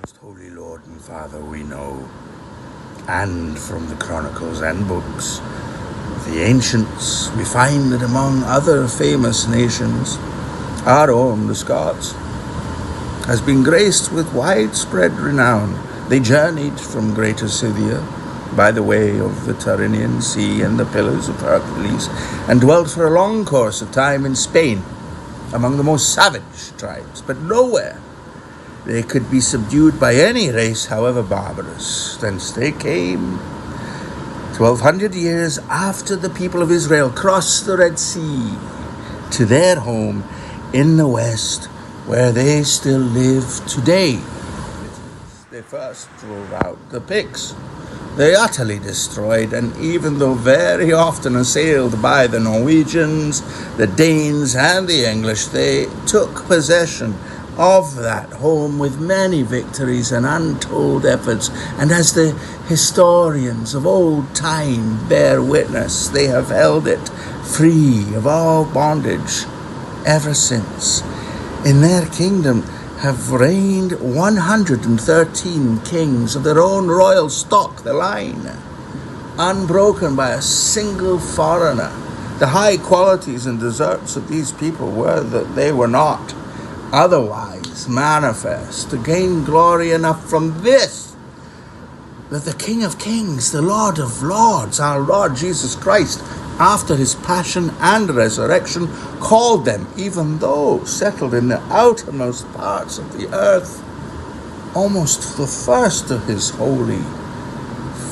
Most Holy Lord and Father, we know, and from the chronicles and books of the ancients, we find that among other famous nations, our own, the Scots, has been graced with widespread renown. They journeyed from Greater Scythia by the way of the Tyrrhenian Sea and the Pillars of Hercules, and dwelt for a long course of time in Spain, among the most savage tribes, but nowhere they could be subdued by any race, however barbarous. Thence they came 1,200 years after the people of Israel crossed the Red Sea to their home in the West, where they still live today. They first drove out the Picts. They utterly destroyed, and even though very often assailed by the Norwegians, the Danes, and the English, they took possession of that home with many victories and untold efforts. And as the historians of old time bear witness, they have held it free of all bondage ever since. In their kingdom have reigned 113 kings of their own royal stock, the line, unbroken by a single foreigner. The high qualities and deserts of these people were that they were not otherwise manifest to gain glory enough from this, that the King of Kings, the Lord of Lords, our Lord Jesus Christ, after his passion and resurrection, called them, even though settled in the outermost parts of the earth, almost the first of his holy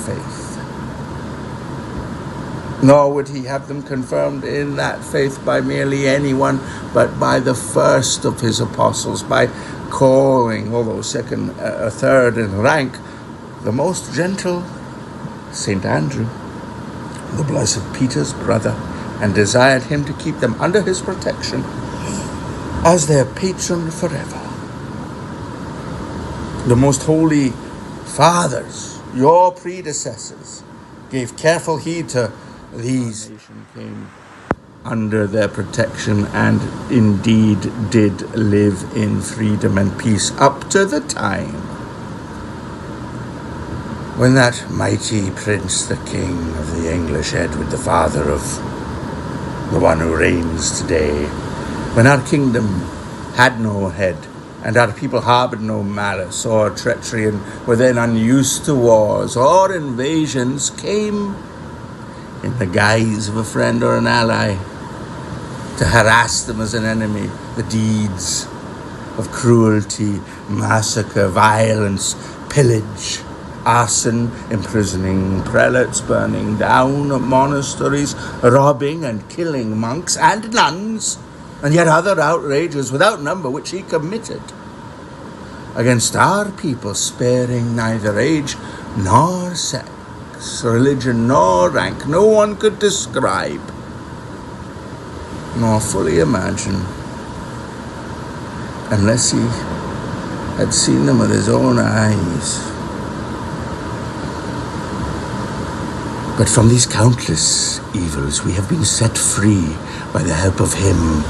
faith. Nor would he have them confirmed in that faith by merely anyone, but by the first of his apostles, by calling, although third in rank, the most gentle St. Andrew, the blessed Peter's brother, and desired him to keep them under his protection as their patron forever. The most holy fathers, your predecessors, gave careful heed to these. Came under their protection and indeed did live in freedom and peace up to the time when that mighty prince, the king of the English, Edward, the father of the one who reigns today, when our kingdom had no head and our people harbored no malice or treachery and were then unused to wars or invasions, came in the guise of a friend or an ally to harass them as an enemy. The deeds of cruelty, massacre, violence, pillage, arson, imprisoning prelates, burning down monasteries, robbing and killing monks and nuns, and yet other outrages without number which he committed against our people, sparing neither age nor sex, religion nor rank. No one could describe nor fully imagine unless he had seen them with his own eyes. But from these countless evils we have been set free by the help of him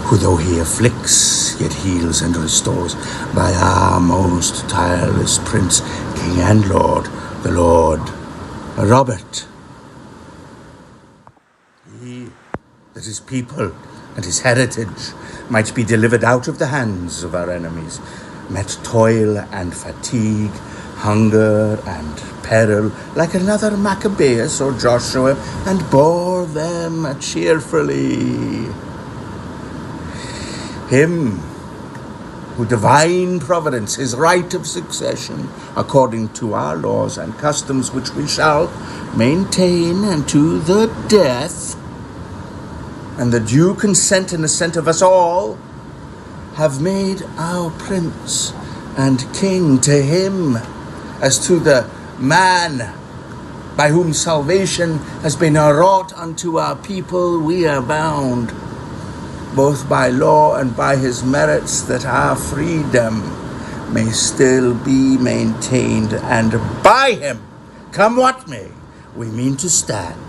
who, though he afflicts, yet heals and restores, by our most tireless Prince, King and Lord, the Lord Robert. He, that his people and his heritage might be delivered out of the hands of our enemies, met toil and fatigue, hunger and peril, like another Maccabeus or Joshua, and bore them cheerfully. Him who divine providence, his right of succession, according to our laws and customs, which we shall maintain unto the death, and the due consent and assent of us all, have made our Prince and King. To him, as to the man by whom salvation has been wrought unto our people, we are bound, both by law and by his merits, that our freedom may still be maintained, and by him, come what may, we mean to stand.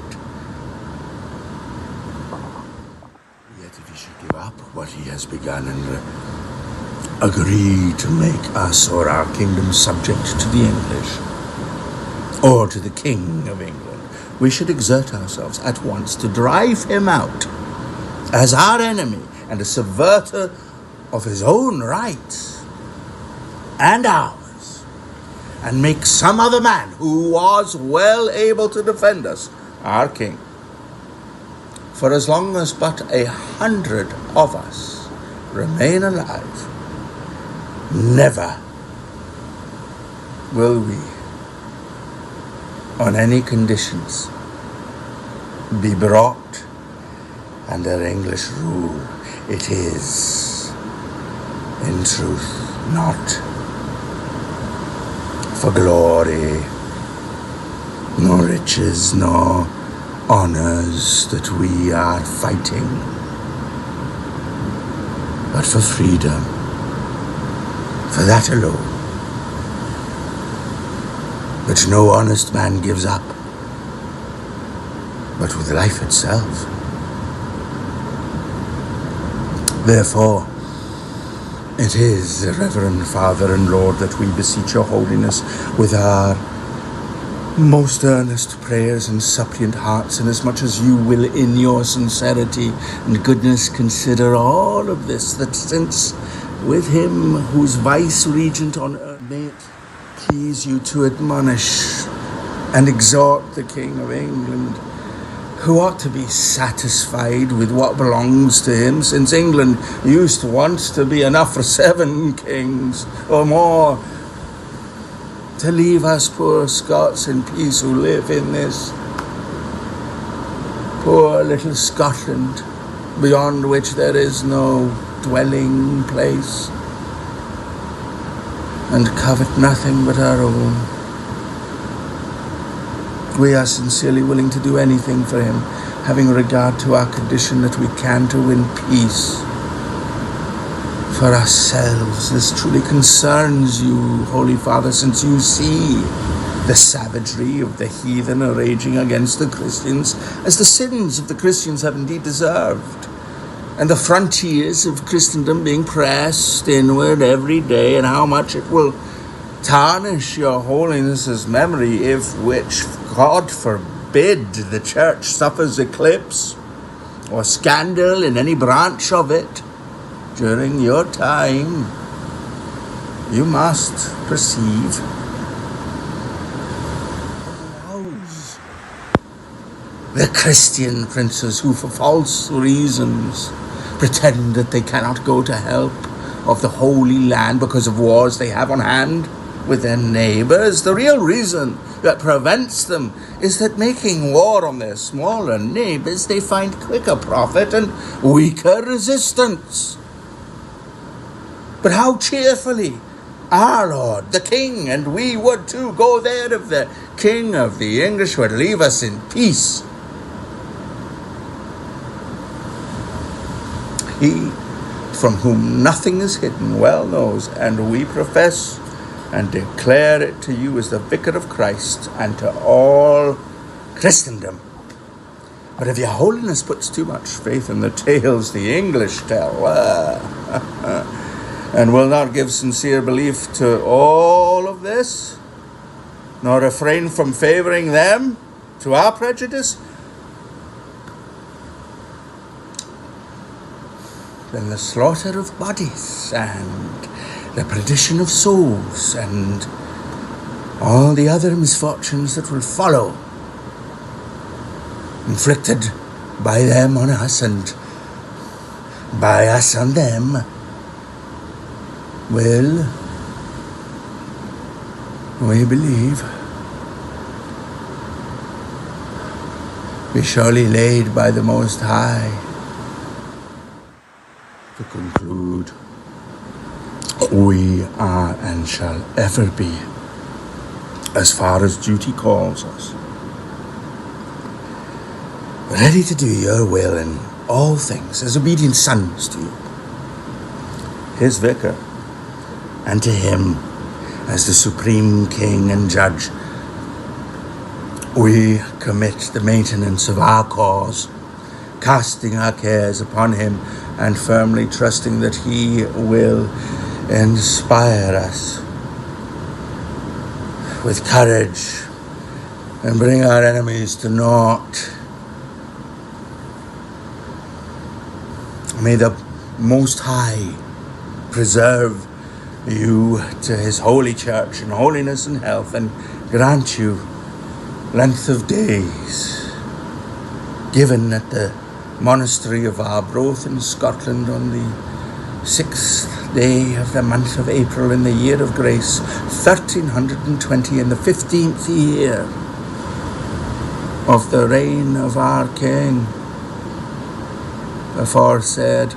Yet if he should give up what he has begun and agree to make us or our kingdom subject to the English, or to the King of England, we should exert ourselves at once to drive him out as our enemy and a subverter of his own rights and ours, and make some other man who was well able to defend us our king. For as long as but 100 of us remain alive, never will we, on any conditions, be brought under English rule. It is, in truth, not for glory, nor riches, nor honors that we are fighting, but for freedom, for that alone, which no honest man gives up, but with life itself. Therefore, it is, Reverend Father and Lord, that we beseech your holiness with our most earnest prayers and suppliant hearts, inasmuch as you will in your sincerity and goodness consider all of this, that since with him who's vice-regent on earth, may it please you to admonish and exhort the King of England, who ought to be satisfied with what belongs to him, since England used once to be enough for 7 kings or more, to leave us poor Scots in peace who live in this poor little Scotland, beyond which there is no dwelling place, and covet nothing but our own. We are sincerely willing to do anything for him, having regard to our condition, that we can to win peace for ourselves. This truly concerns you, Holy Father, since you see the savagery of the heathen raging against the Christians, as the sins of the Christians have indeed deserved, and the frontiers of Christendom being pressed inward every day, and how much it will tarnish your holiness's memory, if which, God forbid, the church suffers eclipse or scandal in any branch of it during your time. You must perceive the Christian princes who for false reasons pretend that they cannot go to help of the Holy Land because of wars they have on hand with their neighbors. The real reason that prevents them is that making war on their smaller neighbors, they find quicker profit and weaker resistance. But how cheerfully our Lord, the King, and we would too go there if the King of the English would leave us in peace. He from whom nothing is hidden well knows, and we profess and declare it to you as the Vicar of Christ and to all Christendom. But if your holiness puts too much faith in the tales the English tell, and will not give sincere belief to all of this, nor refrain from favoring them to our prejudice, then the slaughter of bodies and the perdition of souls and all the other misfortunes that will follow, inflicted by them on us and by us on them, will, we believe, be surely laid by the Most High. To conclude, we are and shall ever be, as far as duty calls us, ready to do your will in all things as obedient sons to you, his vicar, and to him as the supreme king and judge. We commit the maintenance of our cause, casting our cares upon him and firmly trusting that he will inspire us with courage and bring our enemies to naught. May the Most High preserve you to his holy church in holiness and health, and grant you length of days, given at the monastery of Arbroath in Scotland on the 6th day of the month of April in the year of grace 1320, in the 15th year of the reign of our King aforesaid.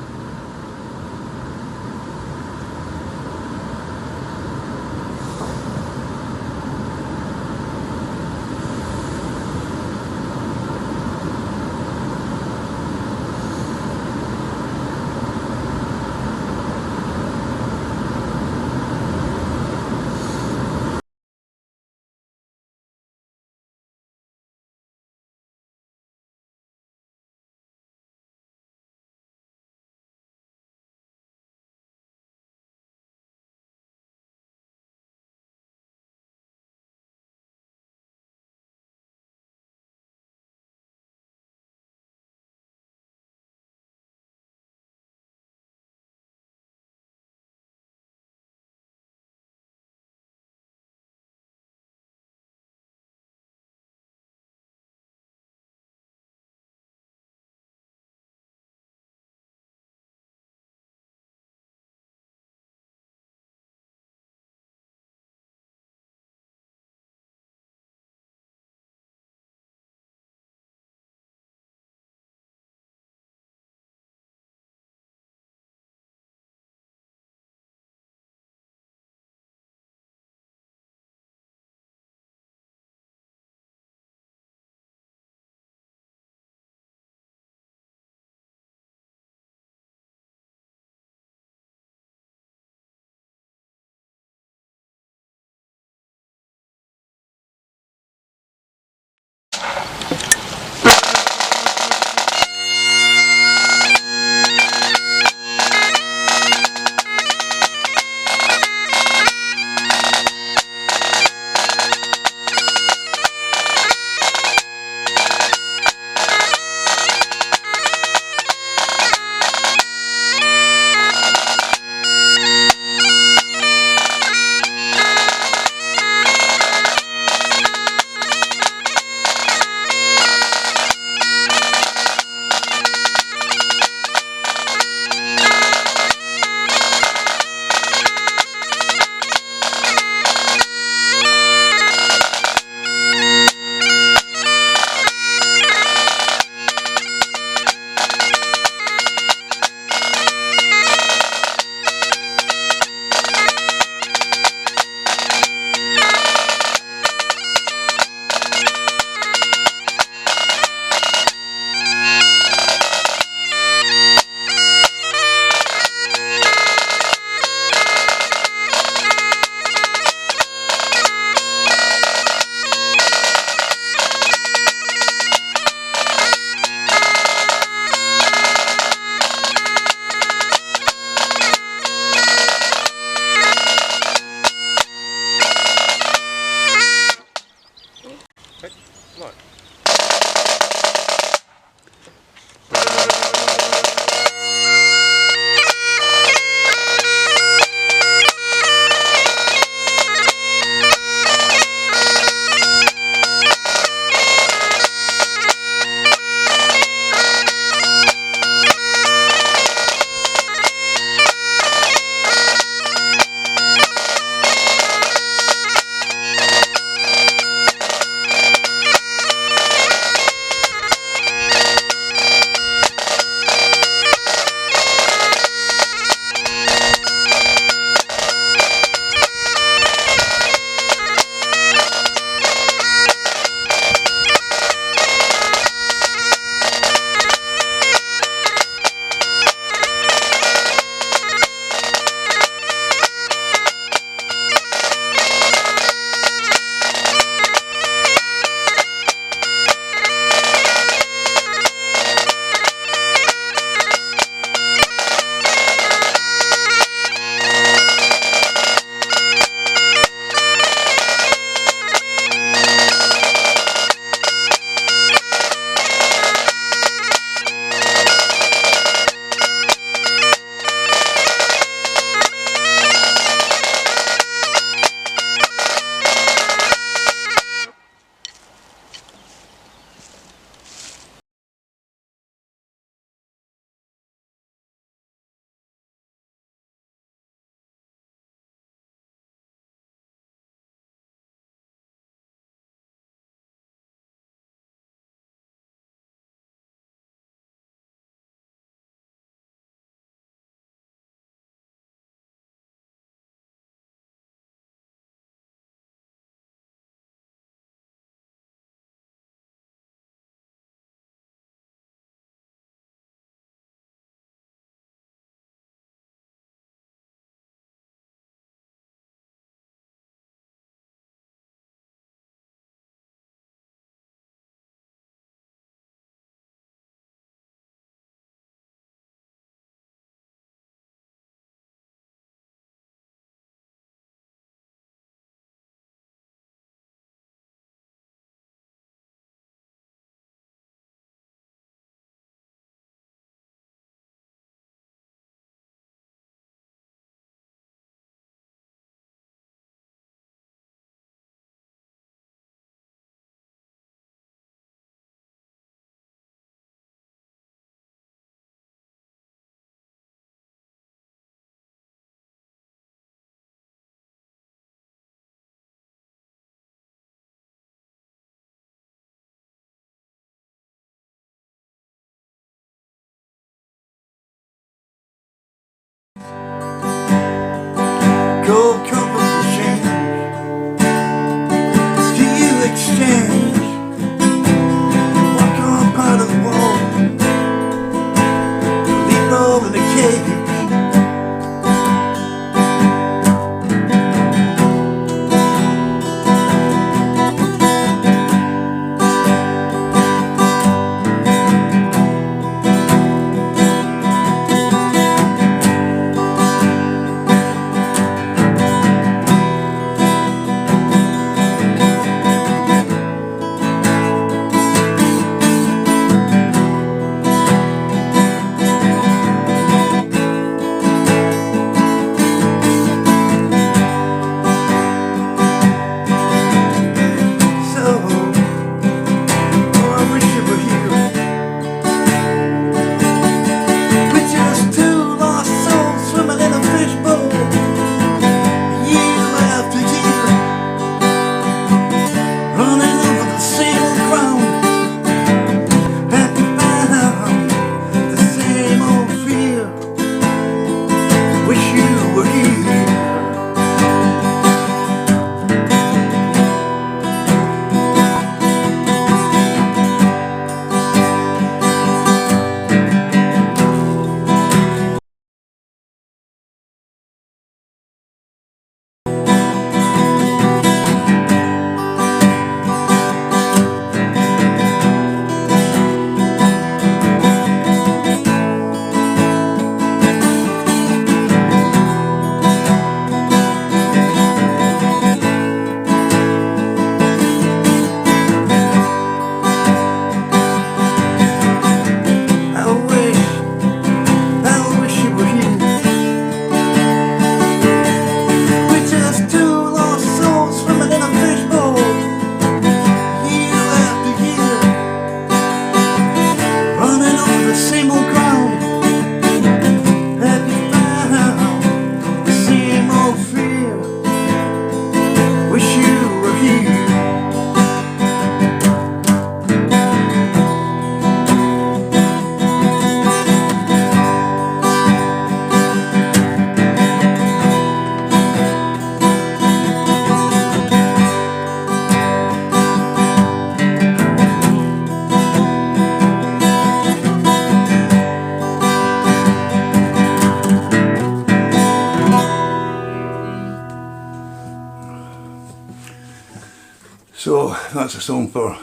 So that's a song for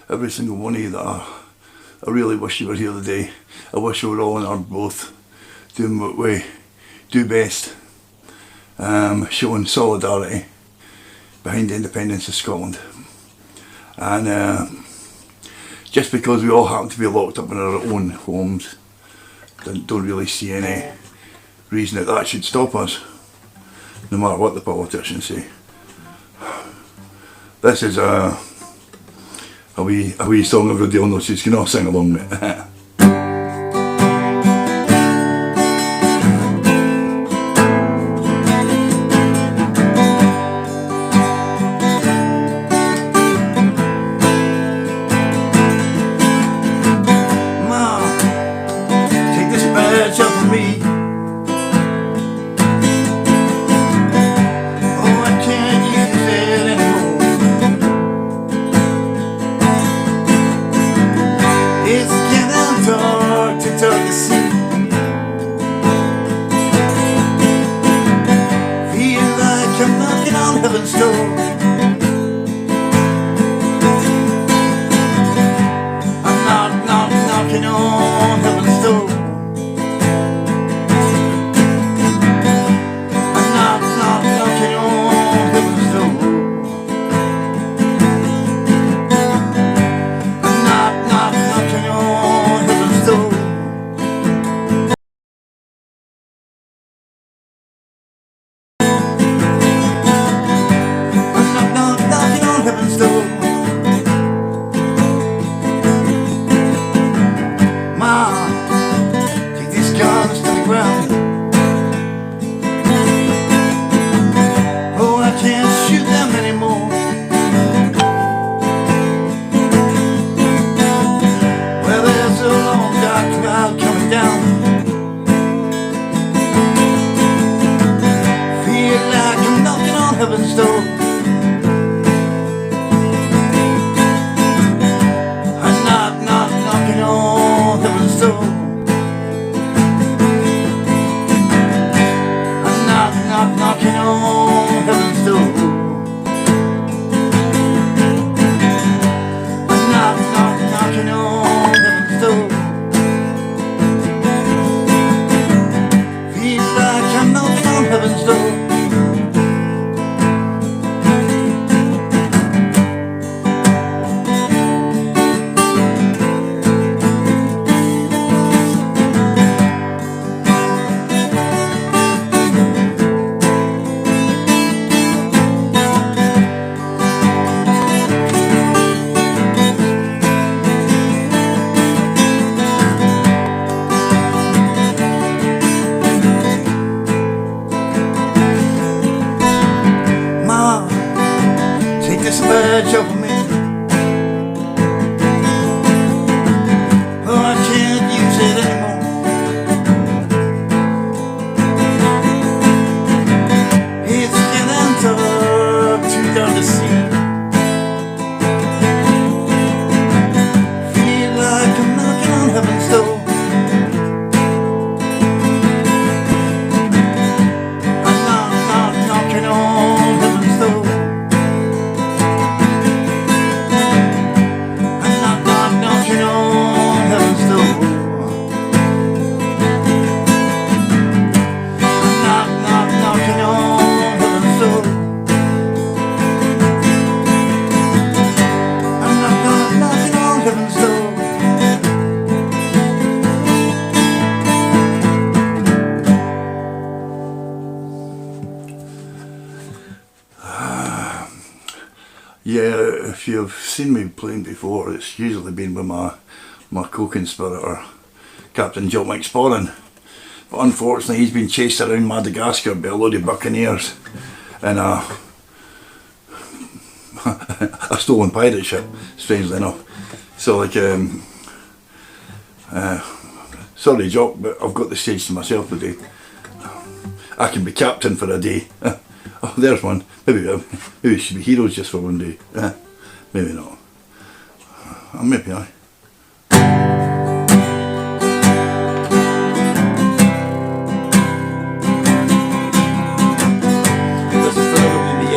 every single one of you that I really wish you were here today. I wish we were all in our booth doing what we do best, showing solidarity behind the independence of Scotland. And just because we all happen to be locked up in our own homes, don't really see any reason that should stop us, no matter what the politicians say. This is a wee song everybody will know, so you can all sing along with it. Heaven's door. I'm knocking on heaven's door. I'm knocking on heaven's door. I'm knocking on heaven's door. Take these guns to the ground. Oh, I can't shoot them anymore. Well, there's a long dark cloud coming down. Feel like I'm knocking on heaven's door. Knocking on heaven's door. Knocking on heaven's door. Feels like I'm knocking on heaven's door. Take this badge off of me. Oh, I can't use it anymore. It's getting dark, too dark to see. Feel like I'm knocking on heaven's door. I'm knocking on heaven's door. Yeah, if you've seen me playing before, it's usually been with my co-conspirator, Captain Joe McSporran. But unfortunately, he's been chased around Madagascar by a load of buccaneers in a stolen pirate ship, strangely enough. So, like, sorry, Jock, but I've got the stage to myself today. I can be captain for a day. Oh, there's one. Maybe we should be heroes just for one day. Maybe not. Maybe I. This is for everybody in the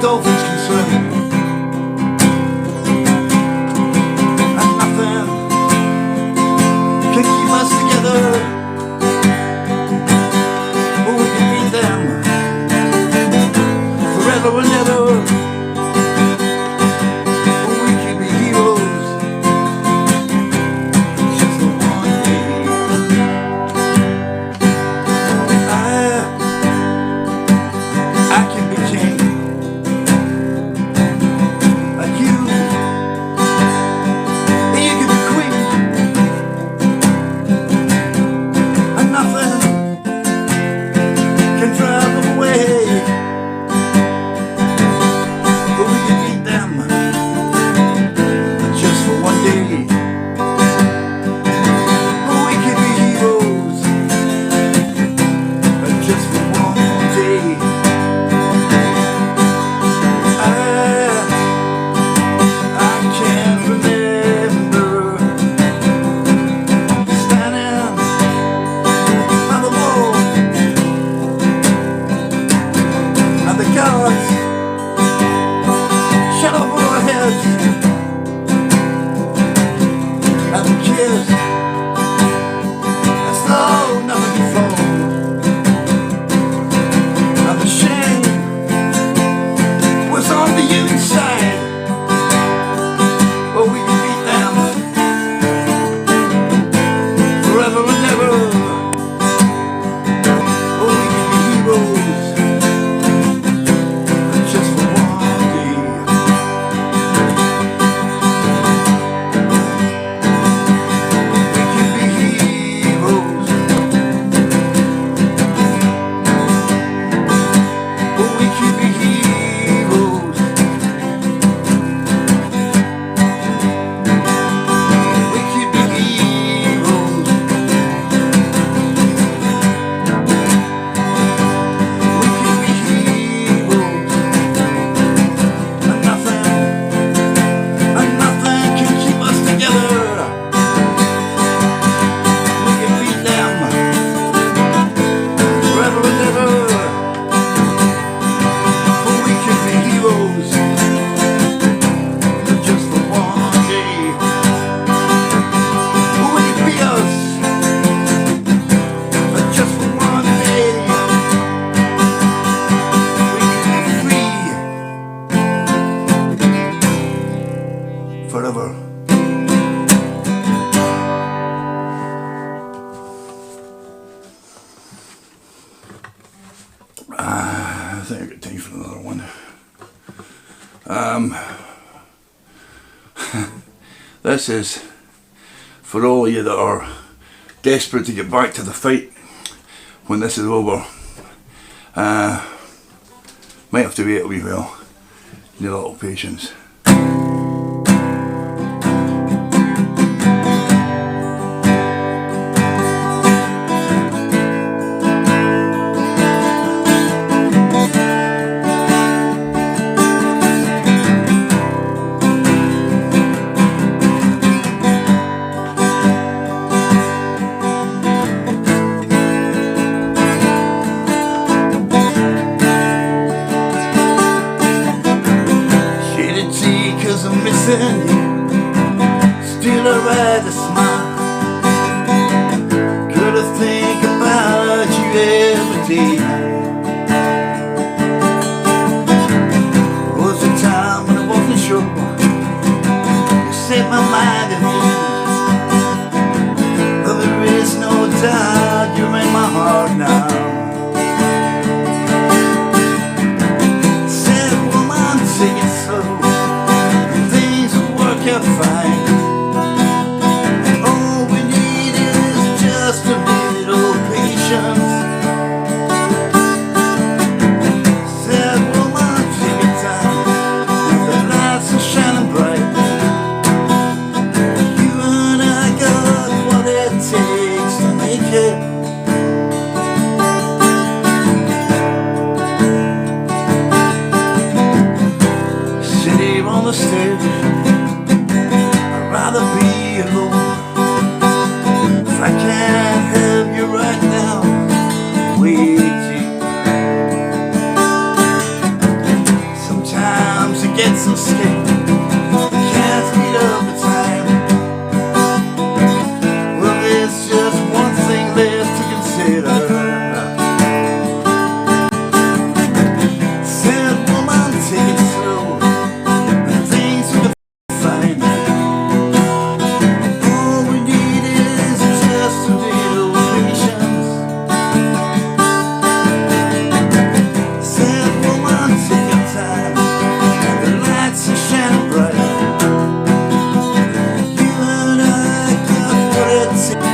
dolphins can swim, and nothing can keep us together. Oh, we can beat them forever and ever. Oh, we can be heroes just for one day. I can be king like you, and you can be queen, and nothing can drive them away. But we can beat them just for one day. Oh, we can be heroes just for one day. I can't remember standing by the wall and the guards shut up over our heads, and the kids as though nothing before, and the shame was on the inside. Oh, we can beat them forever and ever. Oh, we can be heroes just for one day. We can be heroes. Oh, we can be heroes. We can be heroes. We can be heroes. And nothing can keep us together. We can beat them forever and ever. Oh, we can be heroes just for one day. Oh, we can be us just for one day. We can be free forever. I think I've got time for another one. This is for all of you that are desperate to get back to the fight when this is over. Might have to wait a wee while. Need a little patience. Shaded tea 'cause I'm missing you. Still I rather smile. Gotta think about you every day. Was a time when I wasn't sure. You set my mind at ease. But there is no doubt you're in my heart now. Said woman, take it slow. Things will work out fine. All we need is just a little patience. Said woman, take your time. The lights are shining bright. You and I got what it takes to make it. Sit here on the stairs. I'd rather be alone. If I can't have you right now, waiting. Sometimes get some sleep. Can't speed up the time. Well, there's just one thing left to consider. Said woman, take it slow, and things will be fine. All we need is just a little patience. Said woman, take your time, and the lights are shining bright. You and I got what it takes.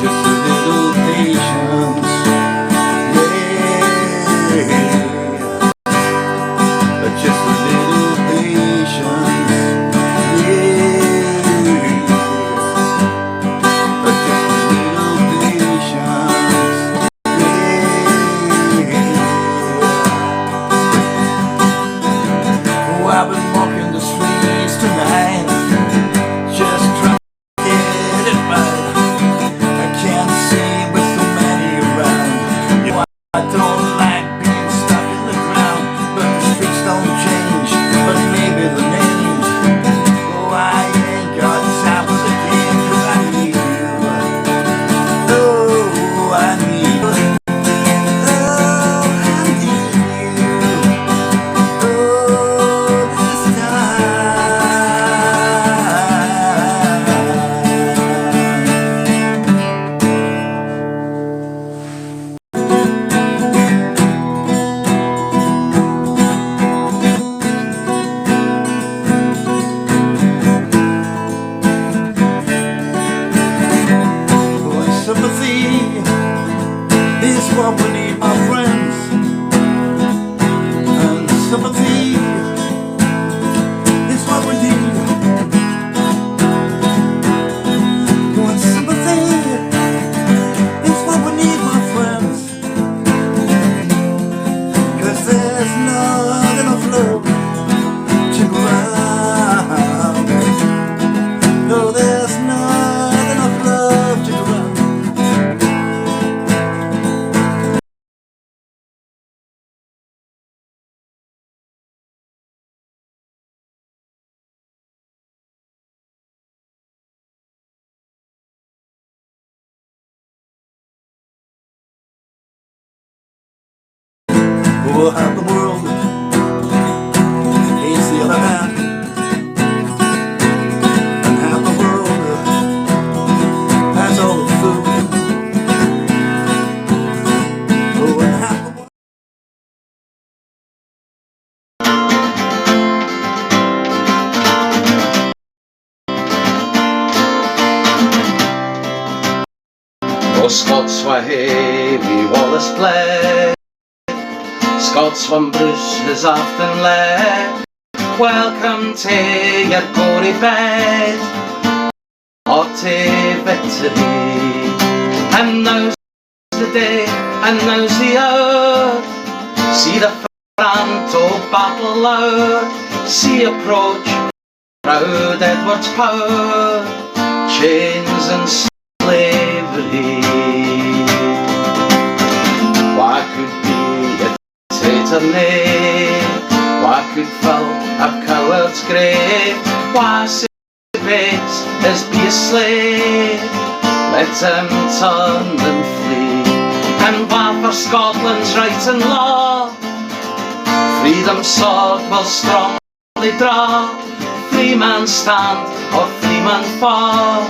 Just a little patience, yeah. Just a little patience, yeah. Just a little patience, yeah. Oh, I've been walking the streets tonight, just trying to get it right. I can't see with so many around. You know, I don't like being stuck in the ground, but the streets don't change, but maybe the names. Oh, I ain't got time for the game, 'cause I need you. Oh, I need you. Oh, I need you. Oh, this oh, sympathy is what we need, my friends. And sympathy is what we need. Oh, and sympathy is what we need, my friends. 'Cause there's not enough love to go round. No, there's not enough love to go round. Oh, half the world hates the other half, and half the world has all the food. Oh, and half the world. O Scots were heavy Wallace bled, Scots when Bruce has often led. Welcome to your gory bed, or to victory. And now's the day, and now's the hour. See the front of battle loud, see approach proud Edward's power, chains and slavery. Why could be a traitor name? Why could fill a coward's grave? Why say base as be a slave? Let him turn and flee. And why for Scotland's right and law, freedom's sword will strongly draw. Free man stand or free man fall,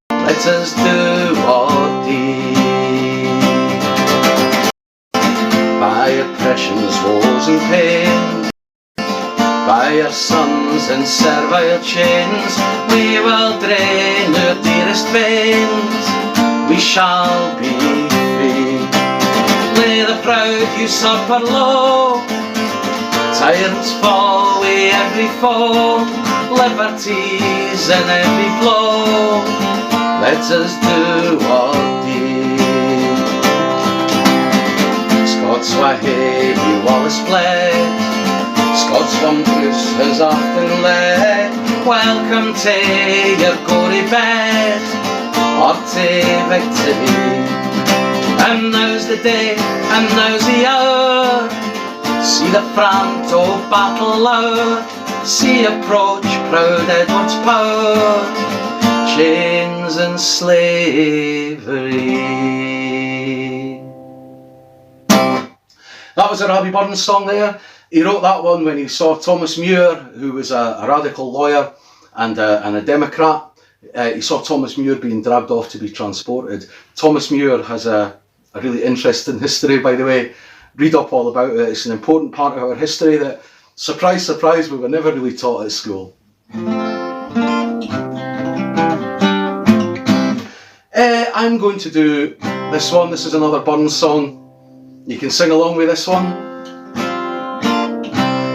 let us do or deed. By oppression's woes and pain, by our sons in servile chains, we will drain our dearest veins, we shall be free. Lay the proud usurper low, tyrants fall with every foe, liberties in every blow, let us do our deed. Scots were heavy Wallace bled, Scots from Bruce has often led. Welcome to your gory bed, or to victory. And now's the day, and now's the hour. See the front of battle loud, see approach proud Edward's power, chains and slavery. That was a Robbie Burns song there. He wrote that one when he saw Thomas Muir, who was a radical lawyer and a Democrat. He saw Thomas Muir being dragged off to be transported. Thomas Muir has a really interesting history, by the way. Read up all about it. It's an important part of our history that, surprise, surprise, we were never really taught at school. I'm going to do this one. This is another Burns song. You can sing along with this one.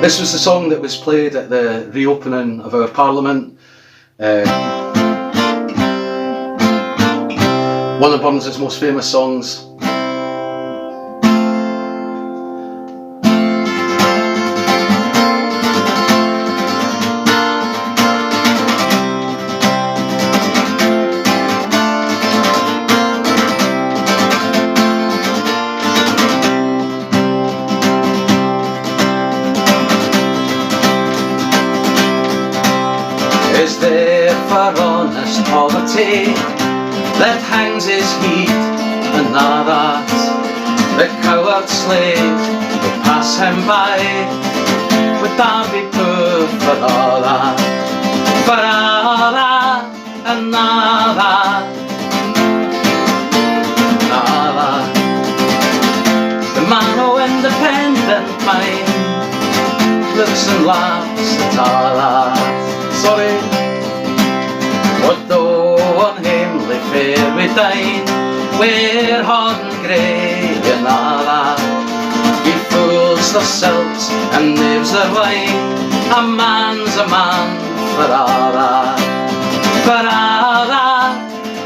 This was the song that was played at the reopening of our Parliament. One of Burns' most famous songs. Is there for honest poverty that hangs his heat, and now that the coward slave will pass him by? Would that be poor for all that, for all that, and now that, now that the man of independent mind looks and laughs at all that? Sorry, what though unhamely fair we dine, we're hard and grey and all that. We fools ourselves and knaves their wine. A man's a man for all that, for all that,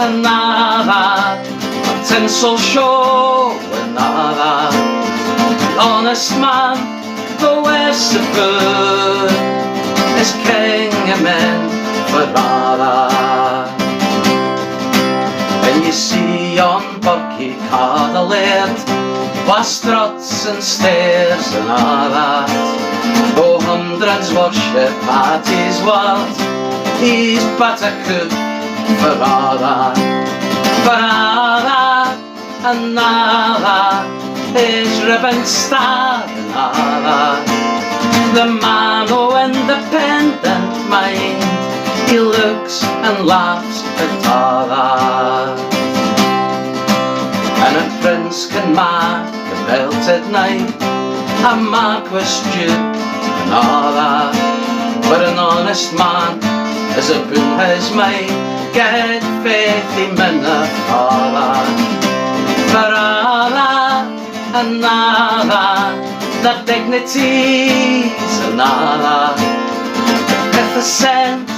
and all that. A tinsel show and all that. The honest man, the worst of good, is king of men for all that. And you see on Burkey Card a laird, with struts and stairs and all that, though hundreds worship at his word, he's but a cook for all that, for all that, and all that, his ribbon star and all that. The man of independent mind, he looks and laughs at all that. And a prince can mark a belted knight, a marquis duke and all that, but an honest man is a boon his might, get faith he minneth all that, for all that and all that. The dignities and all that, if the sense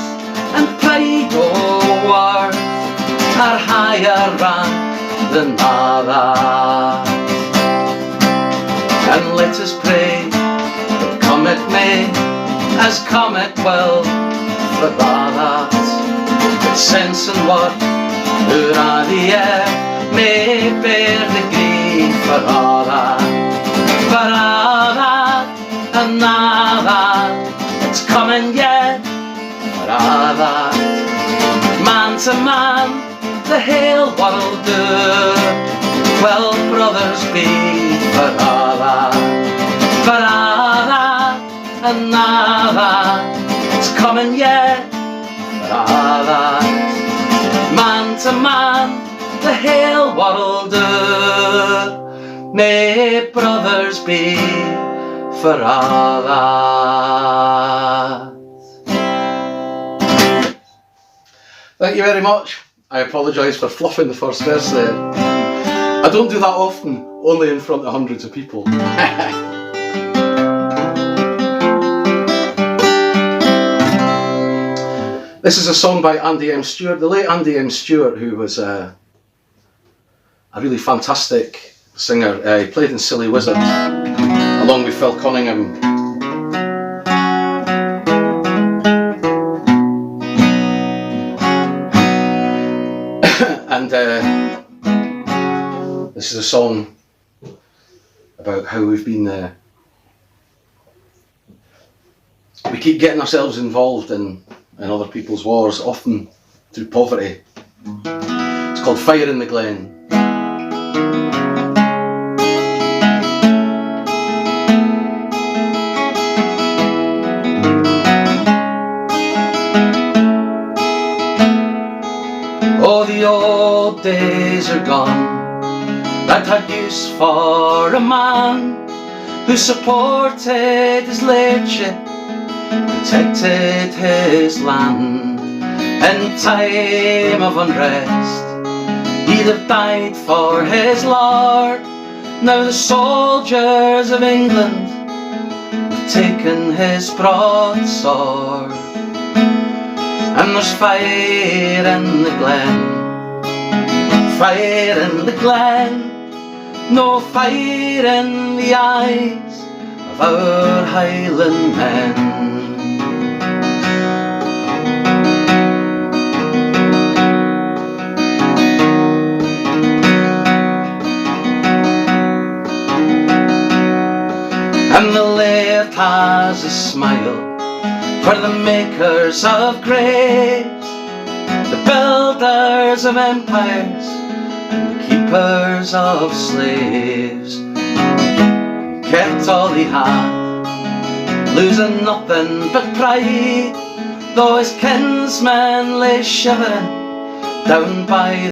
and pride of war are higher rank than all that. And let us pray that come it may, as come it will, for all that. That sense and worth who are the air may bear the grief for all that, for all that, and all that, it's coming yet, for all that. Man to man, the whole world do, well brothers be, for all that, for all that, and all that, it's coming yet, for all that. Man to man, the whole world do, may brothers be, for all that. Thank you very much. I apologise for fluffing the first verse there. I don't do that often, only in front of hundreds of people. This is a song by Andy M. Stewart, the late Andy M. Stewart, who was a really fantastic singer. He played in Silly Wizard, along with Phil Cunningham. And the This is a song about how we've been we keep getting ourselves involved in other people's wars, often through poverty. It's called Fire in the Glen. Oh, the old days are gone that had use for a man who supported his lordship, protected his land. In time of unrest, he'd have died for his lord. Now the soldiers of England have taken his broadsword, and there's fire in the glen, fire in the glen, no fire in the eyes of our Highland men. And the laird has a smile for the makers of graves, the builders of empires, and the keepers of slaves. He kept all he had, losing nothing but pride, though his kinsmen lay shivering down by